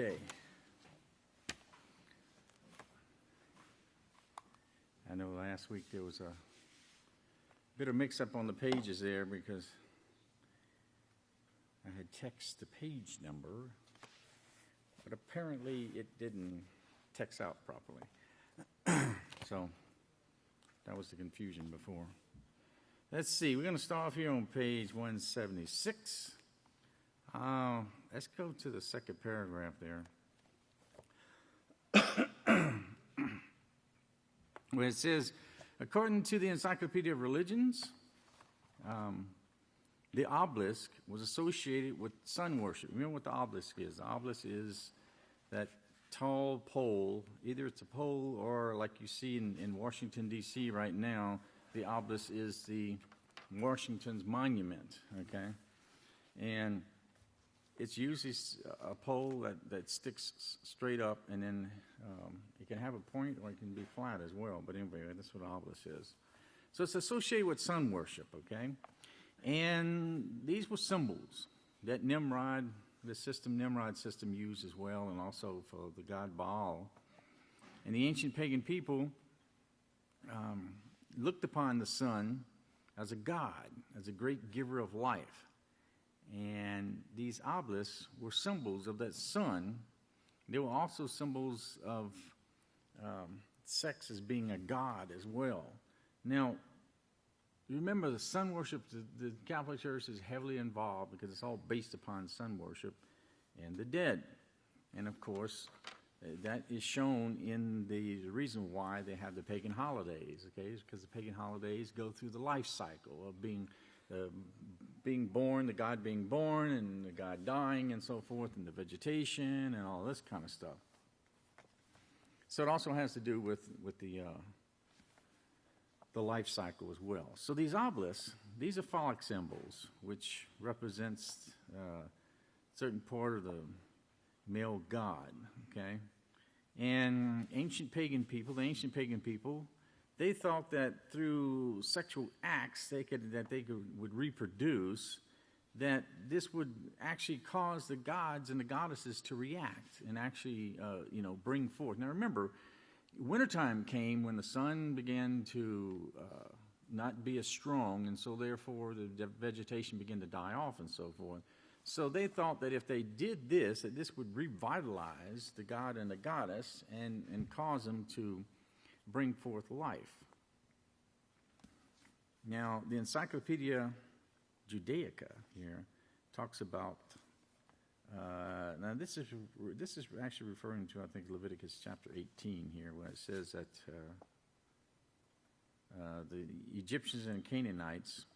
Okay. I know last week there was a bit of mix-up on the pages there because I had text the page number, but apparently it didn't text out properly. So that was the confusion before. Let's see. We're going to start off here on page 176. Let's go to the second paragraph there, where it says, according to the Encyclopedia of Religions, the obelisk was associated with sun worship. Remember what the obelisk is? The obelisk is that tall pole. Either it's a pole or, like you see in Washington, D.C. right now, the obelisk is the Washington's monument, okay? And it's usually a pole that sticks straight up, and then it can have a point or it can be flat as well. But anyway, that's what an obelisk is. So it's associated with sun worship, okay? And these were symbols that Nimrod system used as well, and also for the god Baal. And the ancient pagan people looked upon the sun as a god, as a great giver of life. And these obelisks were symbols of that sun. They were also symbols of sex as being a god as well. Now, remember, the sun worship, the Catholic Church is heavily involved because it's all based upon sun worship and the dead. And, of course, that is shown in the reason why they have the pagan holidays, okay? Because the pagan holidays go through the life cycle of being born, the god being born, and the god dying, and so forth, and the vegetation, and all this kind of stuff. So it also has to do with the life cycle as well. So these obelisks, these are phallic symbols, which represents a certain part of the male god, okay? And the ancient pagan people, they thought that through sexual acts they would reproduce, that this would actually cause the gods and the goddesses to react and actually, bring forth. Now remember, wintertime came when the sun began to not be as strong, and so therefore the vegetation began to die off and so forth. So they thought that if they did this, that this would revitalize the god and the goddess and cause them to bring forth life. Now, the Encyclopedia Judaica here talks about, now this is actually referring to, I think, Leviticus chapter 18 here, where it says that the Egyptians and Canaanites,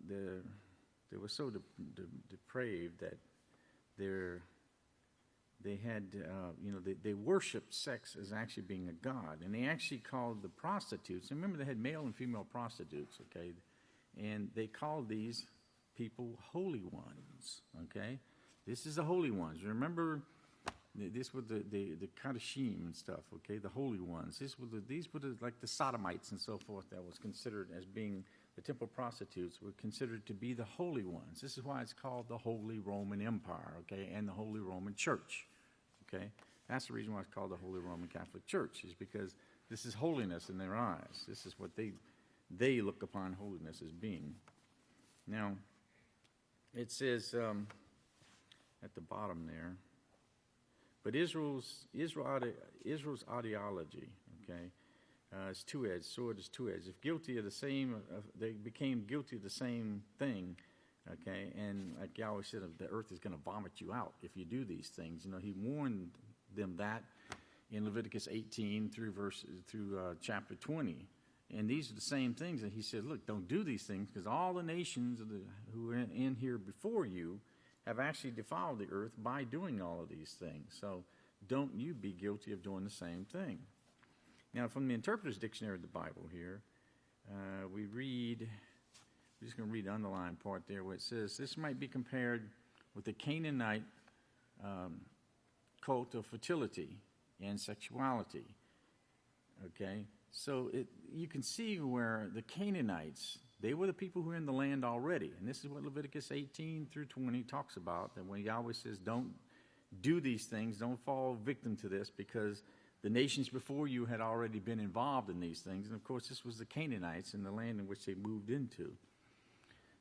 they were so depraved that they worshipped sex as actually being a god, and they actually called the prostitutes. And remember, they had male and female prostitutes, okay, and they called these people holy ones, okay. This is the holy ones. Remember, this were the Kadashim and stuff, okay, the holy ones. These were like the sodomites and so forth that was considered as being. The temple prostitutes were considered to be the holy ones. This is why it's called the Holy Roman Empire, okay, and the Holy Roman Church, okay? That's the reason why it's called the Holy Roman Catholic Church, is because this is holiness in their eyes. This is what they look upon holiness as being. Now, it says at the bottom there, but Israel's ideology, okay, it's two-edged. Sword is two-edged. If guilty of the same, they became guilty of the same thing, okay? And like Yahweh said, the earth is going to vomit you out if you do these things. You know, he warned them that in Leviticus 18 through chapter 20. And these are the same things that he said, look, don't do these things, because all the nations who are in here before you have actually defiled the earth by doing all of these things. So don't you be guilty of doing the same thing. Now, from the Interpreter's Dictionary of the Bible here, we're just going to read the underlined part there where it says, this might be compared with the Canaanite cult of fertility and sexuality, okay? So you can see where the Canaanites, they were the people who were in the land already. And this is what Leviticus 18 through 20 talks about, that when Yahweh says don't do these things. Don't fall victim to this, because the nations before you had already been involved in these things. And, of course, this was the Canaanites in the land in which they moved into.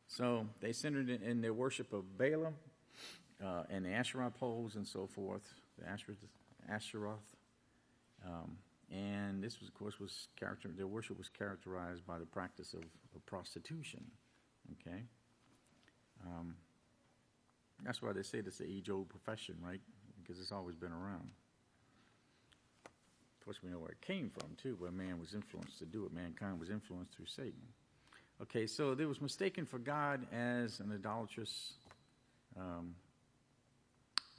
So they centered in their worship of Balaam and the Asherah poles and so forth, the Asheroth. And this, was, of course, their worship was characterized by the practice of prostitution. Okay? That's why they say this is an age-old profession, right? Because it's always been around. Of course, we know where it came from, too, where man was influenced to do it. Mankind was influenced through Satan. Okay, so they was mistaken for God as an idolatrous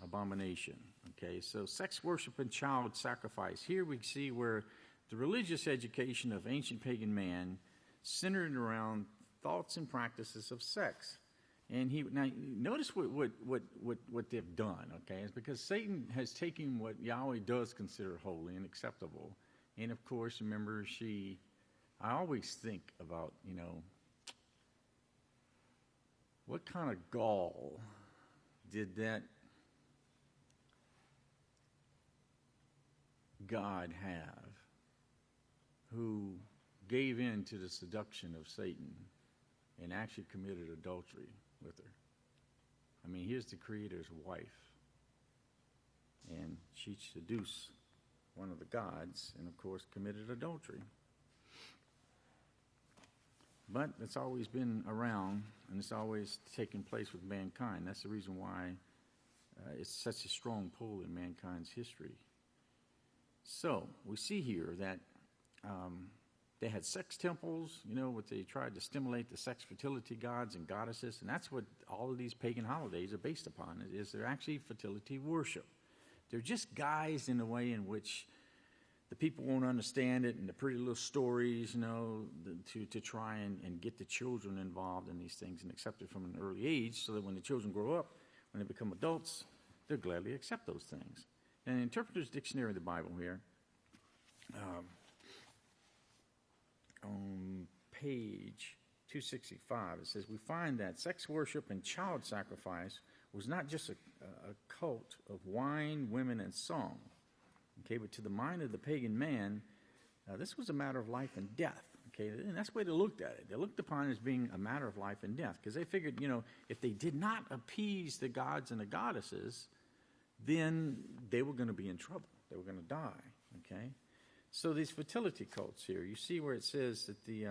abomination. Okay, so sex worship and child sacrifice. Here we see where the religious education of ancient pagan man centered around thoughts and practices of sex. And now notice what they've done. Okay, it's because Satan has taken what Yahweh does consider holy and acceptable, and of course, remember, I always think about, what kind of gall did that God have who gave in to the seduction of Satan and actually committed adultery with her? I mean, here's the Creator's wife, and she seduced one of the gods and, of course, committed adultery. But it's always been around, and it's always taken place with mankind. That's the reason why it's such a strong pull in mankind's history. So we see here that they had sex temples, what they tried to stimulate the sex fertility gods and goddesses, and that's what all of these pagan holidays are based upon, is they're actually fertility worship. They're just guised in a way in which the people won't understand it, and the pretty little stories, to try and get the children involved in these things and accept it from an early age, so that when the children grow up, when they become adults, they'll gladly accept those things. And Interpreter's Dictionary of the Bible here, on page 265, it says, we find that sex worship and child sacrifice was not just a cult of wine, women, and song. Okay, but to the mind of the pagan man, this was a matter of life and death. Okay, and that's the way they looked at it. They looked upon it as being a matter of life and death, because they figured, if they did not appease the gods and the goddesses, then they were going to be in trouble. They were going to die. Okay, so these fertility cults here, you see where it says that the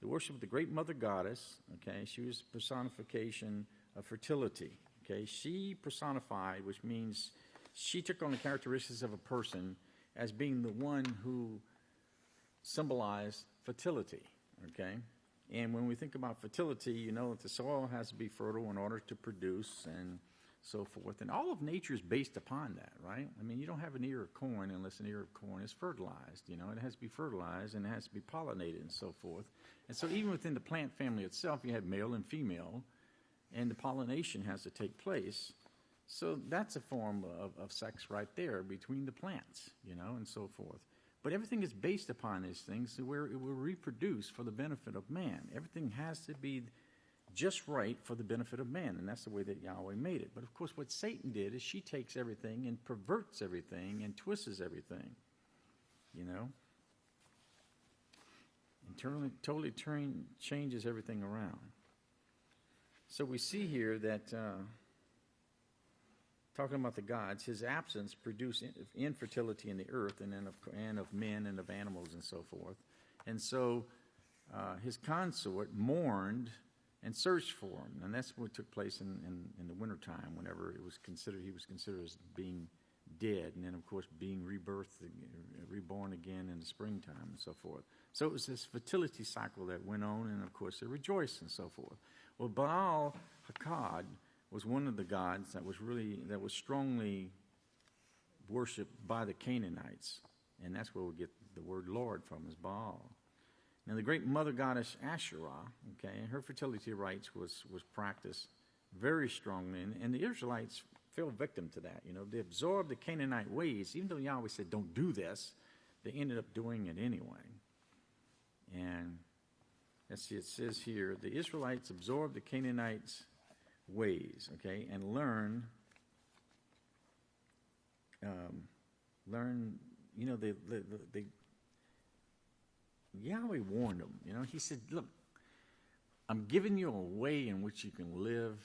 worship of the great mother goddess. Okay, she was personification of fertility. Okay, she personified, which means she took on the characteristics of a person as being the one who symbolized fertility, okay? And when we think about fertility, that the soil has to be fertile in order to produce and so forth. And all of nature is based upon that, right? I mean, you don't have an ear of corn unless an ear of corn is fertilized. It has to be fertilized, and it has to be pollinated and so forth. And so even within the plant family itself, you have male and female, and the pollination has to take place. So that's a form of sex right there between the plants, and so forth. But everything is based upon these things where it will reproduce for the benefit of man. Everything has to be just right for the benefit of man, and that's the way that Yahweh made it. But, of course, what Satan did is she takes everything and perverts everything and twists everything, and totally changes everything around. So we see here that... talking about the gods, his absence produced infertility in the earth and of men and of animals and so forth. And so his consort mourned and searched for him. And that's what took place in the wintertime, whenever he was considered as being dead, and then, of course, being reborn again in the springtime and so forth. So it was this fertility cycle that went on, and, of course, they rejoiced and so forth. Well, Baal Hakad was one of the gods that was strongly worshipped by the Canaanites, and that's where we get the word Lord from, is Baal. Now, the great mother goddess Asherah, her fertility rites was practiced very strongly, and the Israelites fell victim to that. They absorbed the Canaanite ways, even though Yahweh said, "Don't do this." They ended up doing it anyway. And let's see, it says here, the Israelites absorbed the Canaanites' ways, and learn learn, Yahweh warned them. He said, look, I'm giving you a way in which you can live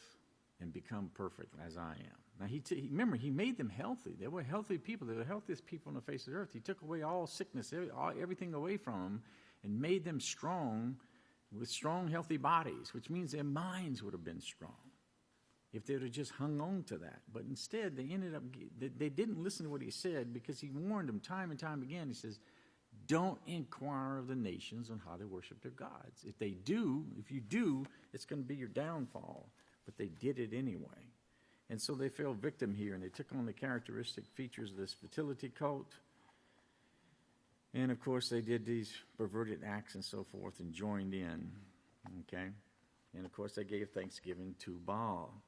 and become perfect as I am. Now, remember, he made them healthy. They were healthy people. They were the healthiest people on the face of the earth. He took away all sickness, everything away from them, and made them strong with strong, healthy bodies, which means their minds would have been strong if they would have just hung on to that. But instead, they didn't listen to what he said, because he warned them time and time again. He says, don't inquire of the nations on how they worship their gods. If you do, it's going to be your downfall. But they did it anyway. And so they fell victim here, and they took on the characteristic features of this fertility cult. And, of course, they did these perverted acts and so forth and joined in, okay? And, of course, they gave thanksgiving to Baal.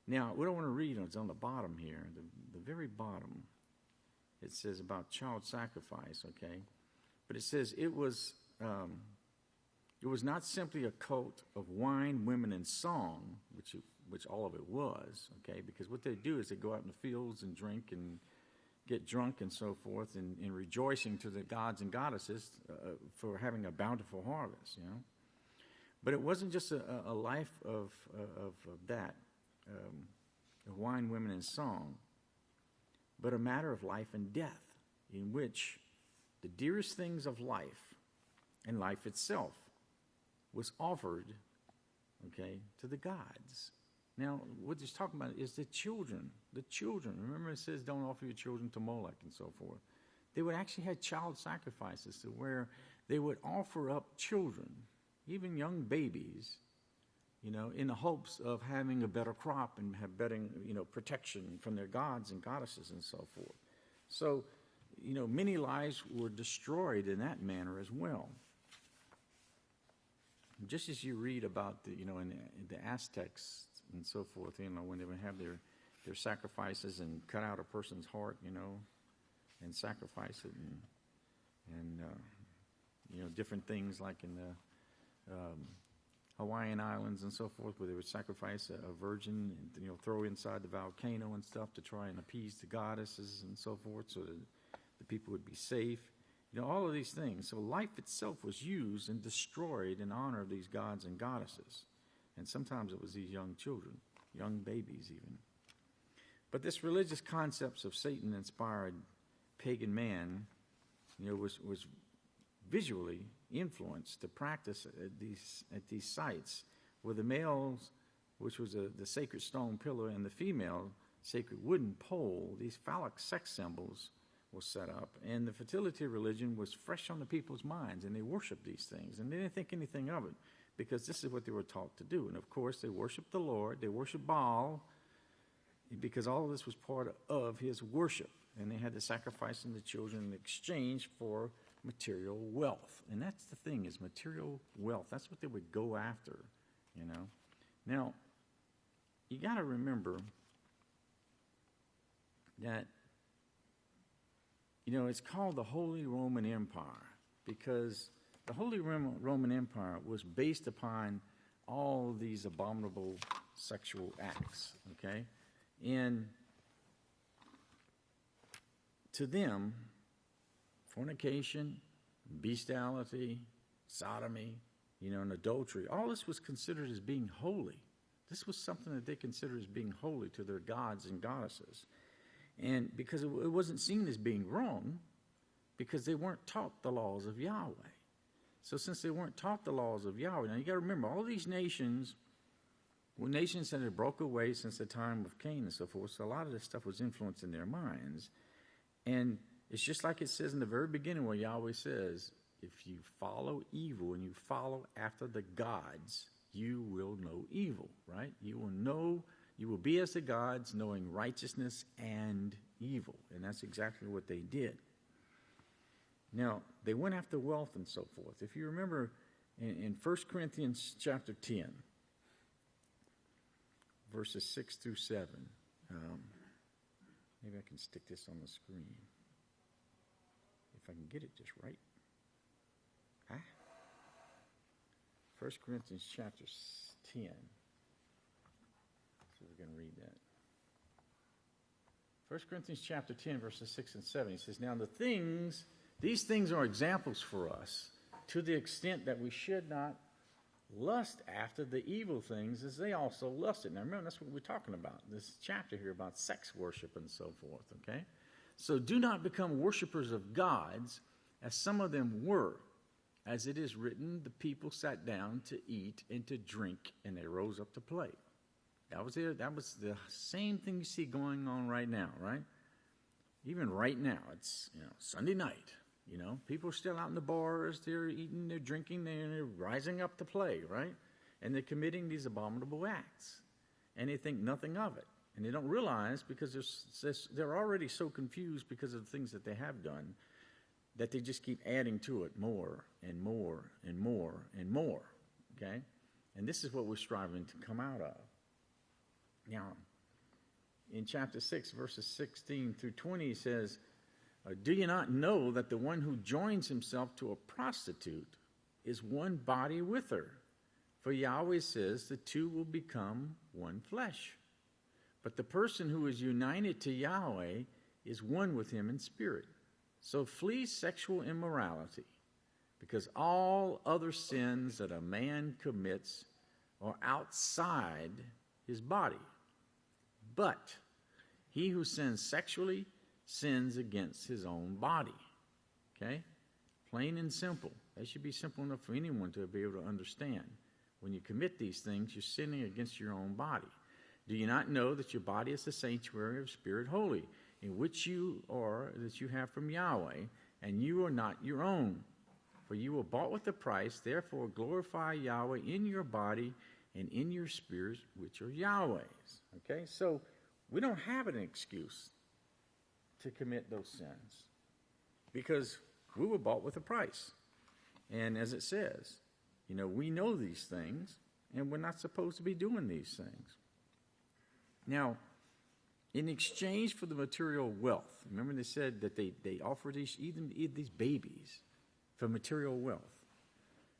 Now, what I want to read is on the bottom here, the very bottom. It says about child sacrifice, okay? But it says it was not simply a cult of wine, women, and song, which all of it was, okay? Because what they do is they go out in the fields and drink and get drunk and so forth, and rejoicing to the gods and goddesses for having a bountiful harvest, But it wasn't just a life of that, of wine, women, and song, but a matter of life and death, in which the dearest things of life and life itself was offered, okay, to the gods. Now, what he's talking about is the children. The children. Remember, it says, don't offer your children to Molech and so forth. They would actually have child sacrifices to where they would offer up children, even young babies, in the hopes of having a better crop and have better, protection from their gods and goddesses and so forth. So, many lives were destroyed in that manner as well. Just as you read about in the Aztecs and so forth, when they would have their sacrifices and cut out a person's heart, and sacrifice it, and different things like in the Hawaiian Islands and so forth, where they would sacrifice a virgin and throw inside the volcano and stuff to try and appease the goddesses and so forth, so that the people would be safe. All of these things. So life itself was used and destroyed in honor of these gods and goddesses. And sometimes it was these young children, young babies even. But this religious concepts of Satan-inspired pagan man, was visually influenced to practice at these sites, where the males, which was the sacred stone pillar, and the female, sacred wooden pole, these phallic sex symbols was set up, and the fertility religion was fresh on the people's minds, and they worshiped these things, and they didn't think anything of it, because this is what they were taught to do. And of course, they worshiped the Lord, they worshiped Baal, because all of this was part of his worship, and they had to sacrifice the children in exchange for material wealth. And that's the thing, is material wealth. That's what they would go after, Now, you got to remember that it's called the Holy Roman Empire, because the Holy Roman Empire was based upon all these abominable sexual acts, okay? And to them, fornication, bestiality, sodomy, and adultery, all this was considered as being holy. This was something that they considered as being holy to their gods and goddesses. And because it wasn't seen as being wrong, because they weren't taught the laws of Yahweh. So since they weren't taught the laws of Yahweh, now you got to remember, all these nations that had broke away since the time of Cain and so forth, so a lot of this stuff was influenced in their minds. And it's just like it says in the very beginning, where Yahweh says, if you follow evil and you follow after the gods, you will know evil, right? You will be as the gods, knowing righteousness and evil. And that's exactly what they did. Now, they went after wealth and so forth. If you remember in 1 Corinthians chapter 10, verses 6 through 7, maybe I can stick this on the screen, if I can get it just right. 1 Corinthians chapter 10. So we're going to read that. 1 Corinthians chapter 10, verses 6 and 7. He says, now these things are examples for us to the extent that we should not lust after the evil things as they also lusted. Now remember, that's what we're talking about, this chapter here about sex worship and so forth, okay? So do not become worshipers of gods as some of them were. As it is written, the people sat down to eat and to drink, and they rose up to play. That was it. That was the same thing you see going on right now, right? Even right now, it's Sunday night. People are still out in the bars. They're eating, they're drinking, they're rising up to play, right? And they're committing these abominable acts, and they think nothing of it, and they don't realize because they're already so confused because of the things that they have done, that they just keep adding to it more and more and more and more, okay? And this is what we're striving to come out of. Now, in chapter 6, verses 16 through 20, he says, do you not know that the one who joins himself to a prostitute is one body with her? For Yahweh says the two will become one flesh. But the person who is united to Yahweh is one with him in spirit. So flee sexual immorality, because all other sins that a man commits are outside his body. But he who sins sexually sins against his own body. Okay? Plain and simple. That should be simple enough for anyone to be able to understand. When you commit these things, you're sinning against your own body. Do you not know that your body is the sanctuary of Spirit Holy, in which you are, that you have from Yahweh, and you are not your own? For you were bought with a price, therefore glorify Yahweh in your body and in your spirit, which are Yahweh's. Okay, so we don't have an excuse to commit those sins, because we were bought with a price. And as it says, we know these things, and we're not supposed to be doing these things. Now, in exchange for the material wealth, remember they said that they offer these babies for material wealth,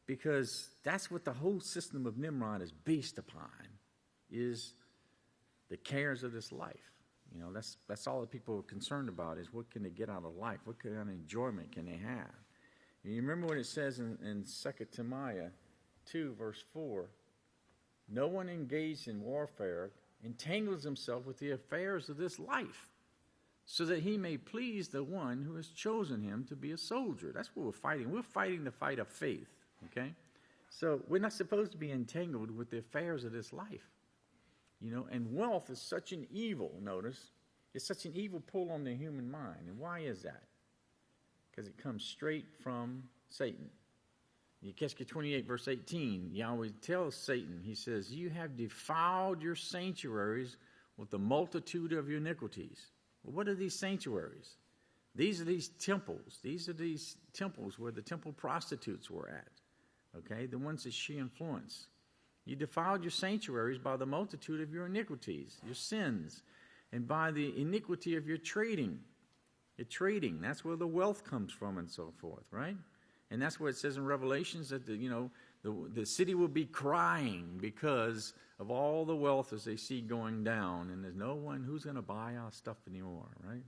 because that's what the whole system of Nimrod is based upon, is the cares of this life. That's all that people are concerned about, is what can they get out of life? What kind of enjoyment can they have? And you remember what it says in 2 Timothy 2, verse 4, no one engaged in warfare entangles himself with the affairs of this life, so that he may please the one who has chosen him to be a soldier. That's what we're fighting. We're fighting the fight of faith, okay? So we're not supposed to be entangled with the affairs of this life. And wealth is such an evil, notice. It's such an evil pull on the human mind. And why is that? Because it comes straight from Satan. Yeshuah 28, verse 18, Yahweh tells Satan, he says, you have defiled your sanctuaries with the multitude of your iniquities. Well, what are these sanctuaries? These are these temples. These are these temples where the temple prostitutes were at. Okay, the ones that she influenced. You defiled your sanctuaries by the multitude of your iniquities, your sins, and by the iniquity of your trading. Your trading, that's where the wealth comes from and so forth, right? And that's what it says in Revelations, that the city will be crying because of all the wealth as they see going down, and there's no one who's going to buy our stuff anymore, right?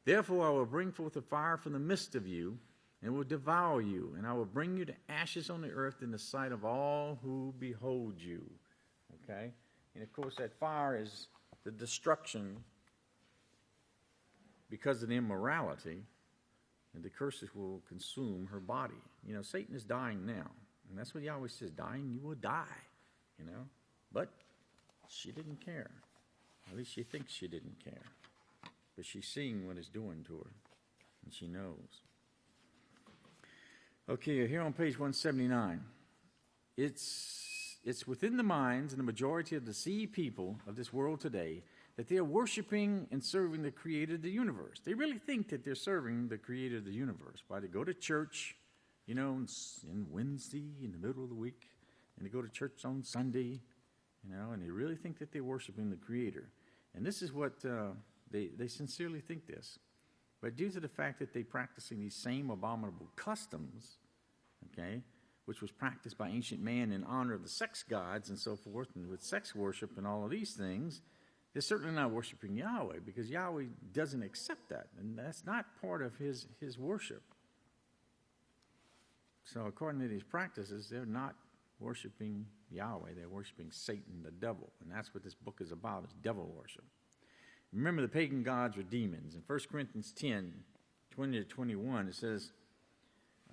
Therefore I will bring forth a fire from the midst of you, and will devour you, and I will bring you to ashes on the earth in the sight of all who behold you. Okay? And of course that fire is the destruction because of the immorality, and the curses will consume her body. Satan is dying now, and that's what Yahweh says, dying, you will die, But she didn't care. At least she thinks she didn't care. But she's seeing what it's doing to her, and she knows. Okay, here on page 179, it's within the minds and the majority of the deceived people of this world today that they are worshiping and serving the creator of the universe. They really think that they're serving the creator of the universe. Why? They go to church, in Wednesday in the middle of the week, and they go to church on Sunday, and they really think that they're worshiping the creator. And this is what they sincerely think this. But due to the fact that they're practicing these same abominable customs, okay, which was practiced by ancient man in honor of the sex gods and so forth, and with sex worship and all of these things, they're certainly not worshiping Yahweh, because Yahweh doesn't accept that, and that's not part of his worship. So according to these practices, they're not worshiping Yahweh. They're worshiping Satan, the devil, and that's what this book is about, is devil worship. Remember, the pagan gods were demons. In 1 Corinthians 10, 20 to 21, it says,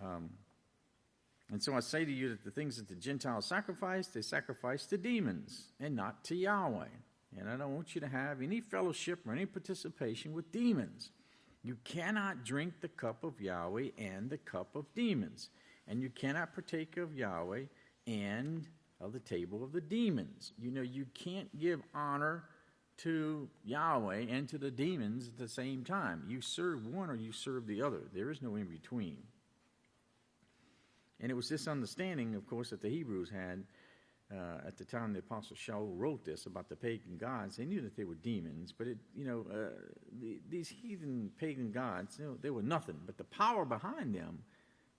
and so I say to you that the things that the Gentiles sacrifice, they sacrifice to demons and not to Yahweh. And I don't want you to have any fellowship or any participation with demons. You cannot drink the cup of Yahweh and the cup of demons. And you cannot partake of Yahweh and of the table of the demons. You know, you can't give honor to Yahweh and to the demons at the same time. You serve one or you serve the other. There is no in between. And it was this understanding, of course, that the Hebrews had at the time the Apostle Shalom wrote this about the pagan gods. They knew that they were demons, but these heathen pagan gods, they were nothing. But the power behind them,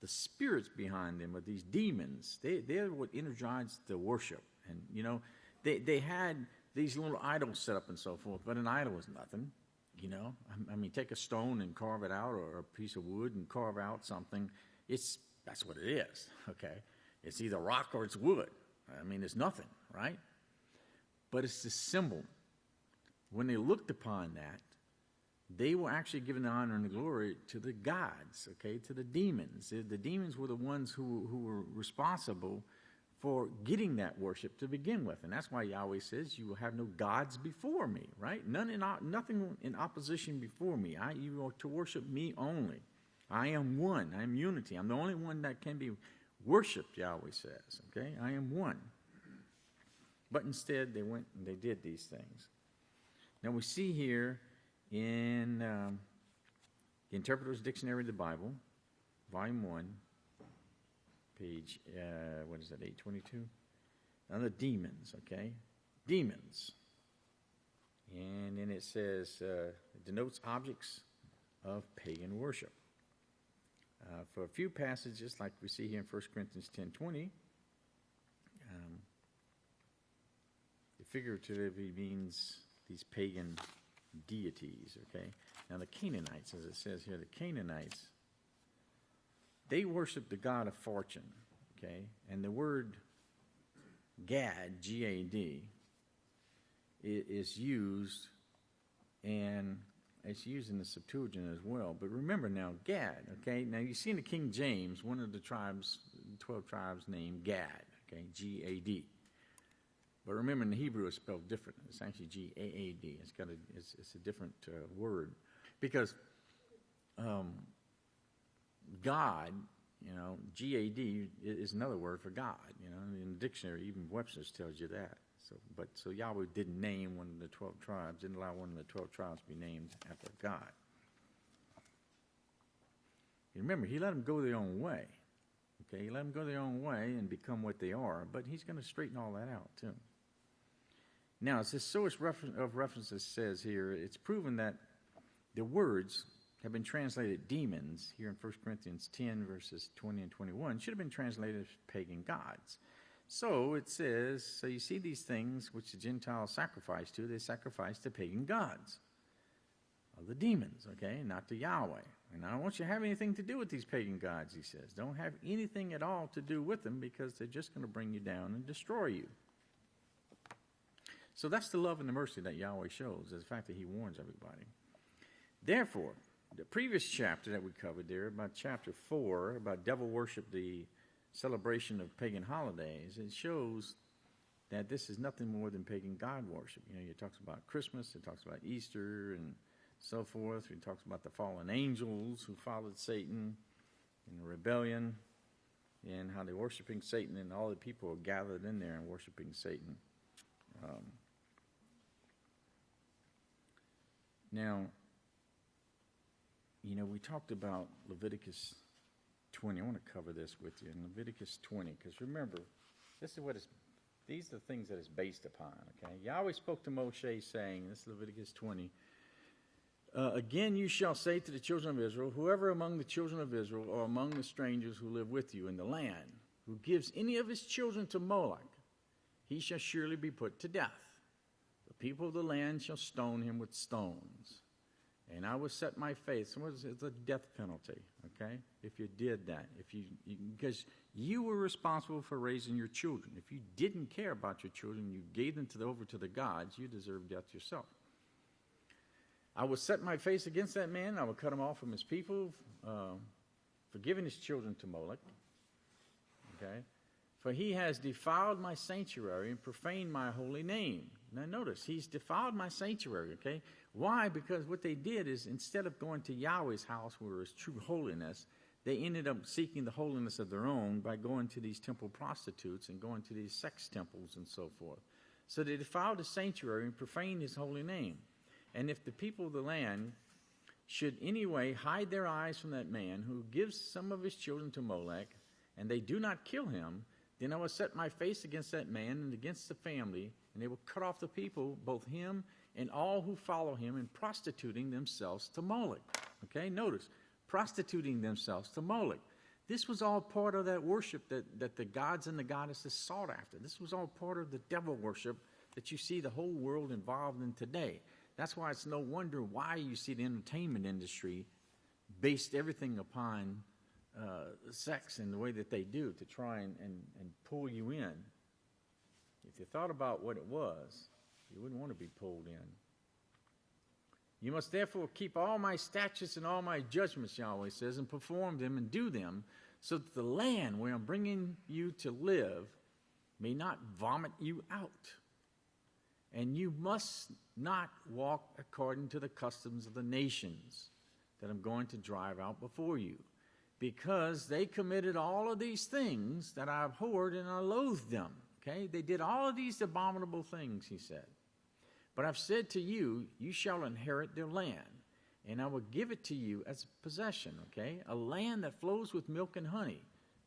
the spirits behind them, are these demons. They're what energized the worship. And they had these little idols set up and so forth, but an idol is nothing. I mean, take a stone and carve it out, or a piece of wood and carve out something. That's what it is, okay? It's either rock or it's wood. I mean, it's nothing, right? But it's the symbol. When they looked upon that, they were actually giving the honor and the glory to the gods, okay, to the demons. The demons were the ones who were responsible for getting that worship to begin with. And that's why Yahweh says, you will have no gods before me, right? Nothing in opposition before me. You are to worship me only. I am one. I am unity. I'm the only one that can be worshipped, Yahweh says. Okay? I am one. But instead, they went and they did these things. Now, we see here in the Interpreter's Dictionary of the Bible, Volume 1, page, 822? Now, the demons, okay? Demons. And then it says, it denotes objects of pagan worship. For a few passages, like we see here in 1 Corinthians 10:20, it figuratively means these pagan deities, okay? Now the Canaanites, as it says here, the Canaanites, they worship the god of fortune, okay? And the word Gad, G-A-D, is used, and it's used in the Septuagint as well. But remember now, Gad, okay? Now you see in the King James, one of the tribes, 12 tribes named Gad, okay? G-A-D. But remember in the Hebrew it's spelled different. It's actually G-A-A-D. It's a different word. Because God, G-A-D is another word for God. In the dictionary, even Webster's tells you that. So Yahweh didn't name one of the 12 tribes, didn't allow one of the 12 tribes to be named after God. Remember, he let them go their own way. Okay, he let them go their own way and become what they are, but he's going to straighten all that out too. Now, as this source of references says here, it's proven that the words have been translated demons here in 1 Corinthians 10, verses 20 and 21, should have been translated as pagan gods. So it says, so you see these things which the Gentiles sacrifice to, they sacrifice to pagan gods, of the demons, okay, not to Yahweh. And I don't want you to have anything to do with these pagan gods, he says. Don't have anything at all to do with them, because they're just going to bring you down and destroy you. So that's the love and the mercy that Yahweh shows, is the fact that he warns everybody. Therefore, the previous chapter that we covered there, about chapter 4, about devil worship, the celebration of pagan holidays, it shows that this is nothing more than pagan God worship. It talks about Christmas, it talks about Easter and so forth. It talks about the fallen angels who followed Satan in the rebellion, and how they're worshiping Satan, and all the people are gathered in there and worshiping Satan. Now, we talked about Leviticus 20. I want to cover this with you in Leviticus 20, because remember, these are the things that it's based upon, okay? Yahweh spoke to Moshe saying, this is Leviticus 20, again you shall say to the children of Israel, whoever among the children of Israel or among the strangers who live with you in the land, who gives any of his children to Moloch, he shall surely be put to death. The people of the land shall stone him with stones. And I will set my face. It's a death penalty, okay? If you did that. Because you were responsible for raising your children. If you didn't care about your children, you gave them over to the gods, you deserve death yourself. I will set my face against that man. I will cut him off from his people, for giving his children to Moloch. Okay? For he has defiled my sanctuary and profaned my holy name. Now notice, he's defiled my sanctuary, okay? Why? Because what they did is, instead of going to Yahweh's house where is true holiness, they ended up seeking the holiness of their own by going to these temple prostitutes and going to these sex temples and so forth. So they defiled the sanctuary and profaned his holy name. And if the people of the land should anyway hide their eyes from that man who gives some of his children to Molech, and they do not kill him, then I will set my face against that man and against the family, and they will cut off the people, both him and all who follow him, in prostituting themselves to Moloch. Okay, notice, prostituting themselves to Moloch. This was all part of that worship that the gods and the goddesses sought after. This was all part of the devil worship that you see the whole world involved in today. That's why it's no wonder why you see the entertainment industry based everything upon sex and the way that they do to try and pull you in. If you thought about what it was, you wouldn't want to be pulled in. You must therefore keep all my statutes and all my judgments, Yahweh says, and perform them and do them, so that the land where I'm bringing you to live may not vomit you out. And you must not walk according to the customs of the nations that I'm going to drive out before you, because they committed all of these things that I abhorred and I loathed them. Okay? They did all of these abominable things, he said. But I've said to you, you shall inherit their land, and I will give it to you as a possession, okay? A land that flows with milk and honey,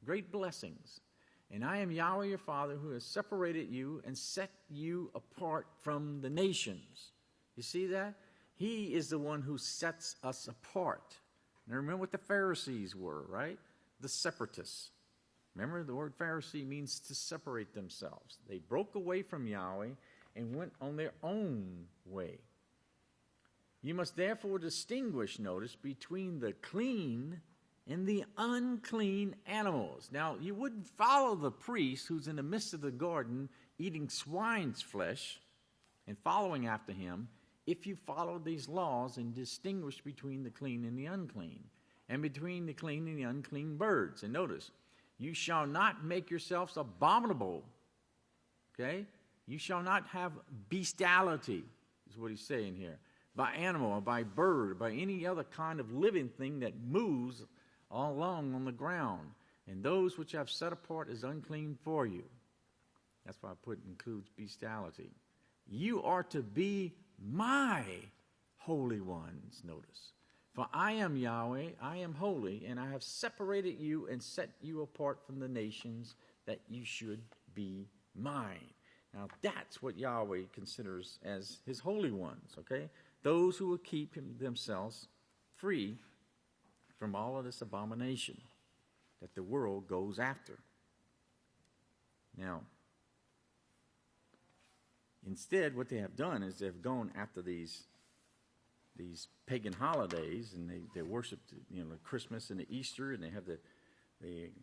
great blessings. And I am Yahweh your Father, who has separated you and set you apart from the nations. You see that? He is the one who sets us apart. Now remember what the Pharisees were, right? The separatists. Remember, the word Pharisee means to separate themselves. They broke away from Yahweh and went on their own way. You must therefore distinguish, notice, between the clean and the unclean animals. Now, you wouldn't follow the priest who's in the midst of the garden eating swine's flesh and following after him if you followed these laws and distinguished between the clean and the unclean, and between the clean and the unclean birds. And notice, you shall not make yourselves abominable. Okay? You shall not have bestiality, is what he's saying here, by animal or by bird or by any other kind of living thing that moves all along on the ground. And those which I've set apart as unclean for you. That's why I put includes bestiality. You are to be my holy ones, notice. For I am Yahweh, I am holy, and I have separated you and set you apart from the nations, that you should be mine. Now that's what Yahweh considers as his holy ones, okay? Those who will keep themselves free from all of this abomination that the world goes after. Now, instead, what they have done is they've gone after these pagan holidays, and they worship, the Christmas and the Easter, and they have the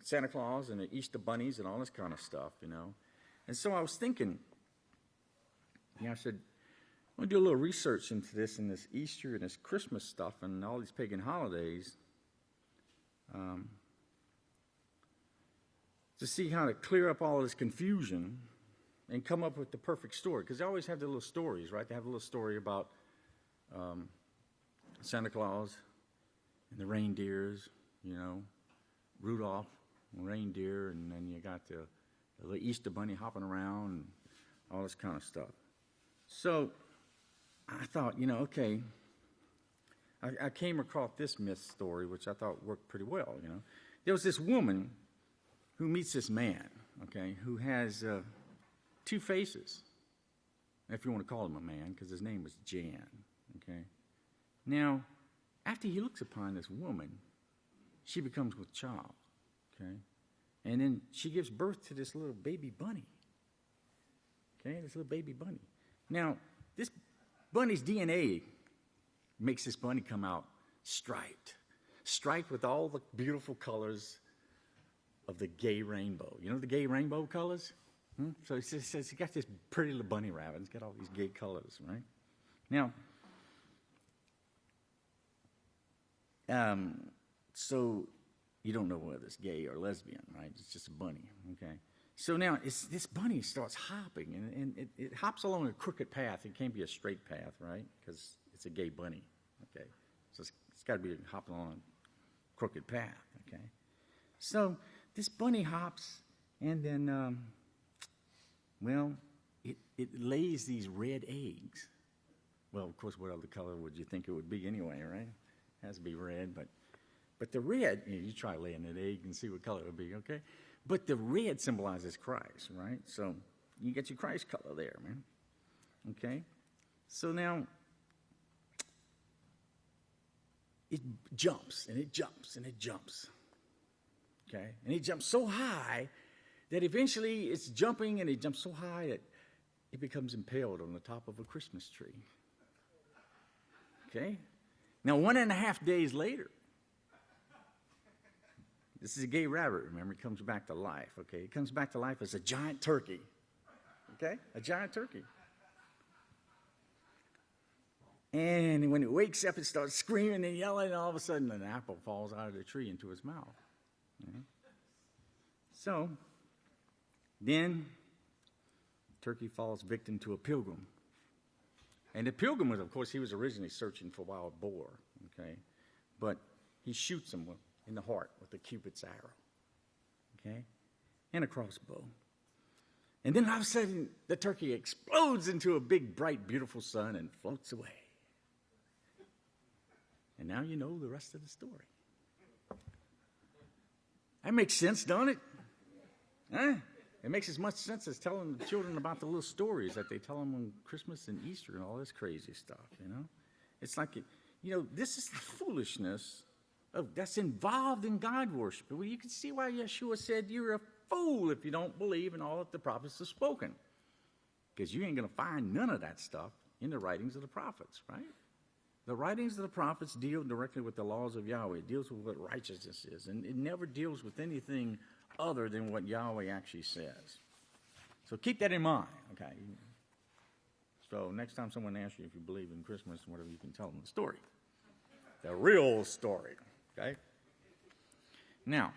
Santa Claus and the Easter bunnies and all this kind of stuff, And so I was thinking, I said, I'm going to do a little research into this and this Easter and this Christmas stuff and all these pagan holidays to see how to clear up all of this confusion and come up with the perfect story. Because they always have their little stories, right? They have a little story about Santa Claus and the reindeers, Rudolph and reindeer, and then you got the little Easter bunny hopping around and all this kind of stuff. So I thought, okay, I came across this myth story, which I thought worked pretty well, There was this woman who meets this man, okay, who has two faces, if you want to call him a man, because his name was Jan, okay. Now, after he looks upon this woman, she becomes with child, okay, and then she gives birth to this little baby bunny, okay, this little baby bunny. Now, This bunny's DNA makes this bunny come out striped with all the beautiful colors of the gay rainbow. You know the gay rainbow colors? So he says he got this pretty little bunny rabbit. It's got all these gay colors, right? Now, so you don't know whether it's gay or lesbian, right? It's just a bunny, okay? So now this bunny starts hopping, and it hops along a crooked path. It can't be a straight path, right? Because it's a gay bunny, okay? So it's got to be hopping along a crooked path, okay? So this bunny hops, and then, it lays these red eggs. Well, of course, what other color would you think it would be anyway, right? It has to be red, but the red, you try laying an egg and see what color it would be, okay? But the red symbolizes Christ, right? So you get your Christ color there, man. Okay? So now it jumps, and it jumps, and it jumps. Okay? And it jumps so high that eventually it's jumping, and it jumps so high that it becomes impaled on the top of a Christmas tree. Okay? Now, 1.5 days later, this is a gay rabbit, remember? It comes back to life, okay? It comes back to life as a giant turkey, okay? A giant turkey. And when it wakes up, it starts screaming and yelling, and all of a sudden an apple falls out of the tree into his mouth. Okay? So, then, turkey falls victim to a pilgrim. And the pilgrim was, of course, he was originally searching for wild boar, okay? But he shoots him in the heart with a Cupid's arrow, okay? And a crossbow. And then all of a sudden, the turkey explodes into a big, bright, beautiful sun and floats away. And now you know the rest of the story. That makes sense, don't it? Huh? It makes as much sense as telling the children about the little stories that they tell them on Christmas and Easter and all this crazy stuff, you know? It's like, this is the foolishness that's involved in God worship. Well, you can see why Yeshua said you're a fool if you don't believe in all that the prophets have spoken. Because you ain't going to find none of that stuff in the writings of the prophets, right? The writings of the prophets deal directly with the laws of Yahweh. It deals with what righteousness is. And it never deals with anything other than what Yahweh actually says. So keep that in mind, okay? So next time someone asks you if you believe in Christmas and whatever, you can tell them the story. The real story, okay? Now,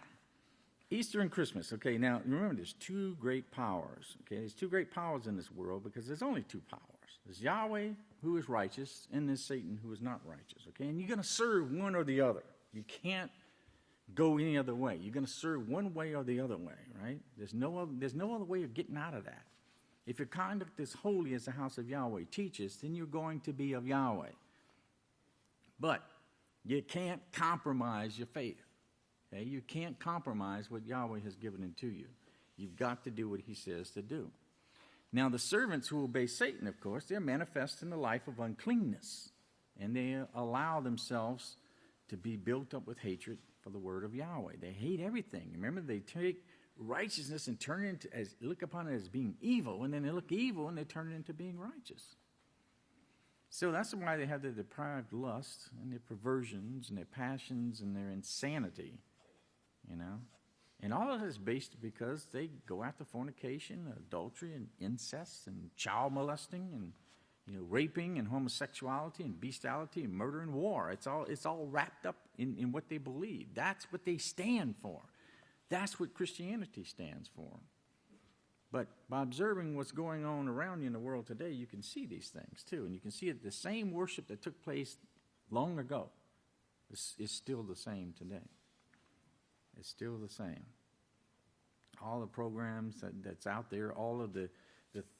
Easter and Christmas, okay? Now, remember, there's two great powers, okay? There's two great powers in this world because there's only two powers. There's Yahweh, who is righteous, and there's Satan, who is not righteous, okay? And you're going to serve one or the other. You can't go any other way. You're going to serve one way or the other way, right? There's no other way of getting out of that. If your conduct is holy as the house of Yahweh teaches, then you're going to be of Yahweh. But you can't compromise your faith. Okay? You can't compromise what Yahweh has given into you. You've got to do what he says to do. Now, the servants who obey Satan, of course, they're manifest in the life of uncleanness. And they allow themselves to be built up with hatred for the word of Yahweh. They hate everything. Remember, they take righteousness and turn it into, look upon it as being evil, and then they look evil and they turn it into being righteous. So that's why they have their depraved lust and their perversions and their passions and their insanity, And all of it is based because they go after fornication, adultery, and incest, and child molesting, and raping, and homosexuality, and bestiality, and murder, and war. It's all wrapped up in what they believe. That's what they stand for. That's what Christianity stands for. But by observing what's going on around you in the world today, you can see these things too. And you can see that the same worship that took place long ago is still the same today. It's still the same. All the programs that's out there, all of the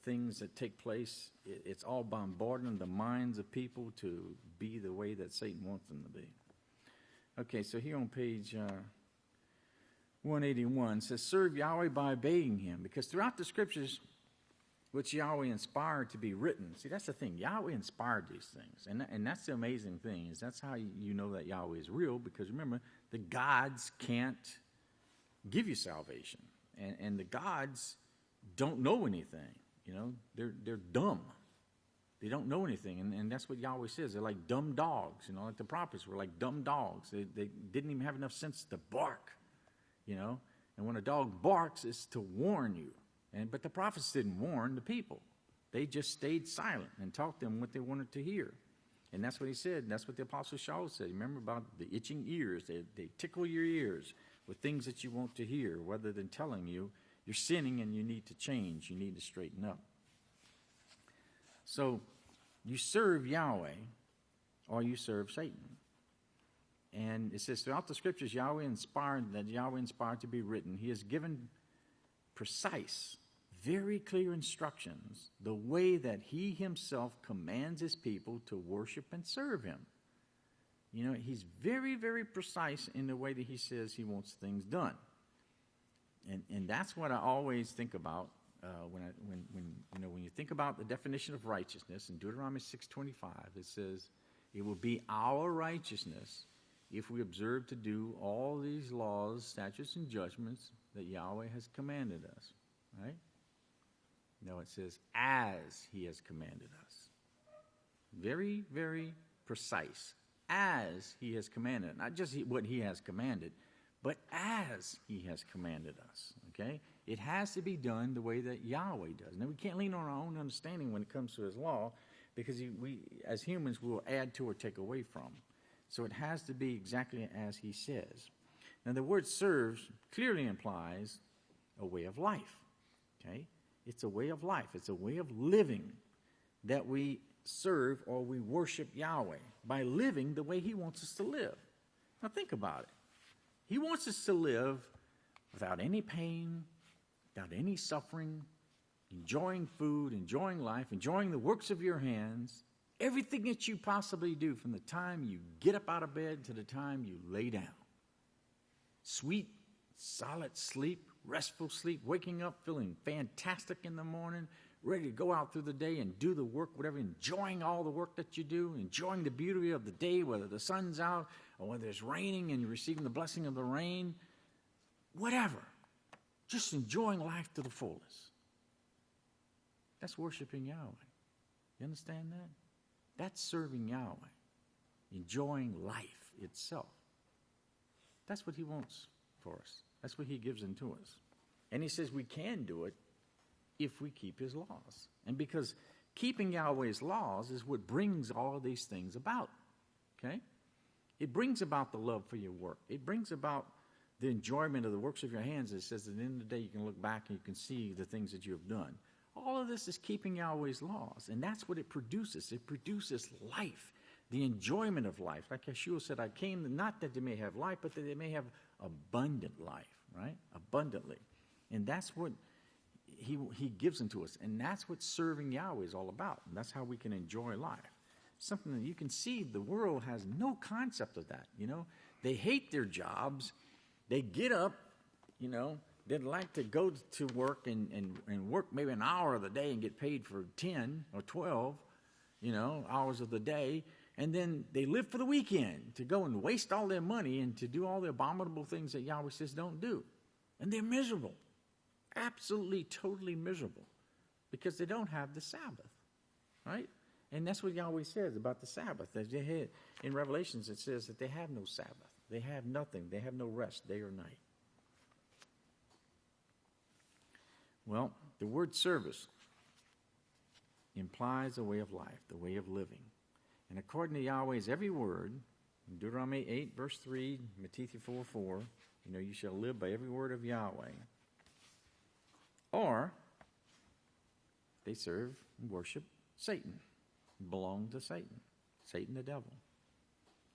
things that take place, it's all bombarding the minds of people to be the way that Satan wants them to be. Okay, so here on page 181 says, serve Yahweh by obeying him. Because throughout the scriptures, which Yahweh inspired to be written, see, that's the thing. Yahweh inspired these things. And that's the amazing thing, is that's how you know that Yahweh is real. Because remember, the gods can't give you salvation. And the gods don't know anything. They're dumb. They don't know anything, and that's what Yahweh says. They're like dumb dogs, like the prophets were like dumb dogs. They didn't even have enough sense to bark, And when a dog barks, it's to warn you. But the prophets didn't warn the people. They just stayed silent and taught them what they wanted to hear. And that's what he said. And that's what the Apostle Shalom said. Remember about the itching ears. They tickle your ears with things that you want to hear, rather than telling you you're sinning and you need to change. You need to straighten up. So you serve Yahweh or you serve Satan. And it says throughout the scriptures, Yahweh inspired to be written. He has given precise, very clear instructions, the way that he himself commands his people to worship and serve him. He's very, very precise in the way that he says he wants things done. And that's what I always think about when you think about the definition of righteousness in Deuteronomy 6:25. It says, "It will be our righteousness if we observe to do all these laws, statutes, and judgments that Yahweh has commanded us." Right? No, it says, "as he has commanded us." Very, very precise. As he has commanded. Not just what he has commanded, but as he has commanded us. Okay? It has to be done the way that Yahweh does. Now, we can't lean on our own understanding when it comes to his law, because we, as humans, will add to or take away from. So it has to be exactly as he says. Now, the word serves clearly implies a way of life. Okay? It's a way of life. It's a way of living that we serve or we worship Yahweh by living the way he wants us to live. Now, think about it. He wants us to live without any pain, without any suffering, enjoying food, enjoying life, enjoying the works of your hands, everything that you possibly do from the time you get up out of bed to the time you lay down. Sweet, solid sleep, restful sleep, waking up feeling fantastic in the morning, ready to go out through the day and do the work, whatever, enjoying all the work that you do, enjoying the beauty of the day, whether the sun's out or whether it's raining and you're receiving the blessing of the rain, whatever. Just enjoying life to the fullest. That's worshiping Yahweh. You understand that? That's serving Yahweh. Enjoying life itself. That's what he wants for us. That's what he gives into us. And he says we can do it if we keep his laws. And because keeping Yahweh's laws is what brings all of these things about. Okay? It brings about the love for your work. It brings about the enjoyment of the works of your hands. It says at the end of the day you can look back and you can see the things that you have done. All of this is keeping Yahweh's laws. And that's what it produces. It produces life, the enjoyment of life. Like Yeshua said, I came not that they may have life, but that they may have abundant life, right? Abundantly. And that's what he gives into us. And that's what serving Yahweh is all about. And that's how we can enjoy life. Something that you can see the world has no concept of that, They hate their jobs. They get up, they'd like to go to work and work maybe an hour of the day and get paid for 10 or 12, hours of the day. And then they live for the weekend to go and waste all their money and to do all the abominable things that Yahweh says don't do. And they're miserable. Absolutely, totally miserable. Because they don't have the Sabbath. Right? And that's what Yahweh says about the Sabbath. In Revelations, it says that they have no Sabbath. They have nothing. They have no rest, day or night. Well, the word service implies a way of life, the way of living. And according to Yahweh's every word, in Deuteronomy 8, verse 3, Matthew 4:4, you shall live by every word of Yahweh. Or they serve and worship Satan, belong to Satan, Satan the devil,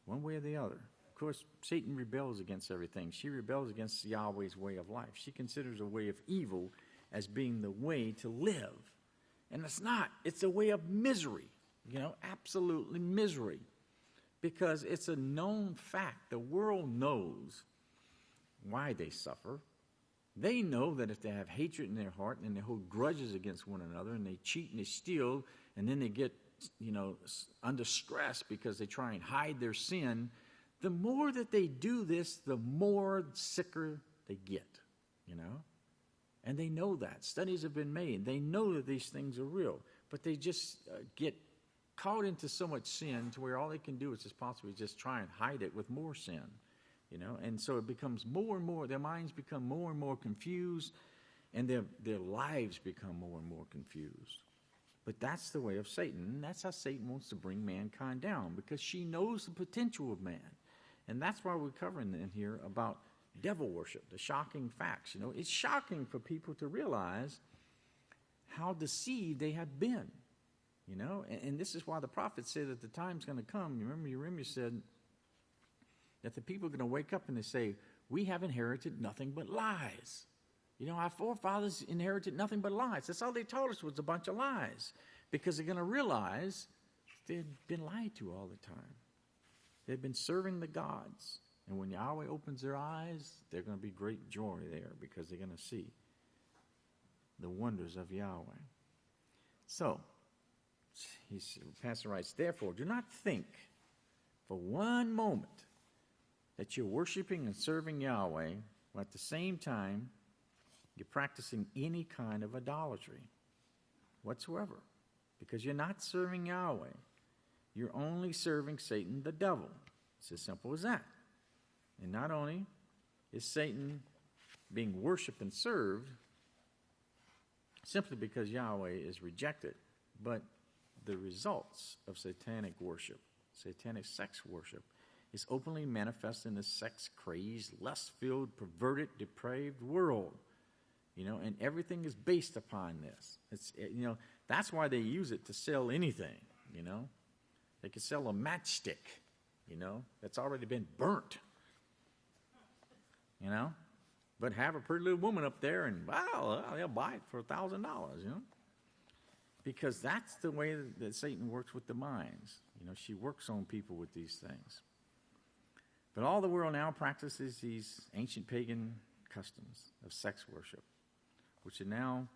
one way or the other. Of course, Satan rebels against everything. She rebels against Yahweh's way of life. She considers a way of evil as being the way to live. And it's not. It's a way of misery, absolutely misery. Because it's a known fact. The world knows why they suffer. They know that if they have hatred in their heart and they hold grudges against one another and they cheat and they steal and then they get, under stress because they try and hide their sin, the more that they do this, the more sicker they get, And they know that. Studies have been made. They know that these things are real. But they just get caught into so much sin to where all they can do is just possibly just try and hide it with more sin, and so it becomes more and more, their minds become more and more confused, and their lives become more and more confused. But that's the way of Satan, and that's how Satan wants to bring mankind down, because she knows the potential of man. And that's why we're covering in here about devil worship, the shocking facts. It's shocking for people to realize how deceived they have been. And this is why the prophet said that the time's going to come. You remember Jeremiah said that the people are going to wake up and they say, we have inherited nothing but lies. Our forefathers inherited nothing but lies. That's all they told us, was a bunch of lies. Because they're going to realize they've been lied to all the time. They've been serving the gods. And when Yahweh opens their eyes, there's going to be great joy there, because they're going to see the wonders of Yahweh. So, Pastor writes, therefore, do not think for one moment that you're worshiping and serving Yahweh, while at the same time you're practicing any kind of idolatry whatsoever. Because you're not serving Yahweh. You're only serving Satan, the devil. It's as simple as that. And not only is Satan being worshipped and served simply because Yahweh is rejected, but the results of satanic worship, satanic sex worship, is openly manifest in this sex-crazed, lust-filled, perverted, depraved world. And everything is based upon this. That's why they use it to sell anything, They could sell a matchstick, that's already been burnt, But have a pretty little woman up there and, they'll buy it for $1,000, Because that's the way that Satan works with the minds. She works on people with these things. But all the world now practices these ancient pagan customs of sex worship, which are now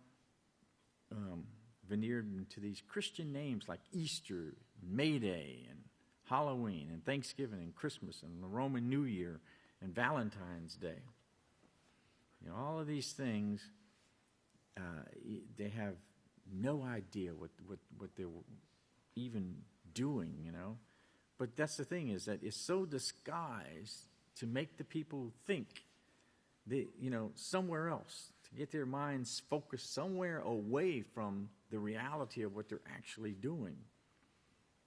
veneered into these Christian names like Easter, May Day, and Halloween, and Thanksgiving, and Christmas, and the Roman New Year, and Valentine's Day. All of these things, they have no idea what they're even doing, But that's the thing, is that it's so disguised to make the people think that, somewhere else, to get their minds focused somewhere away from the reality of what they're actually doing.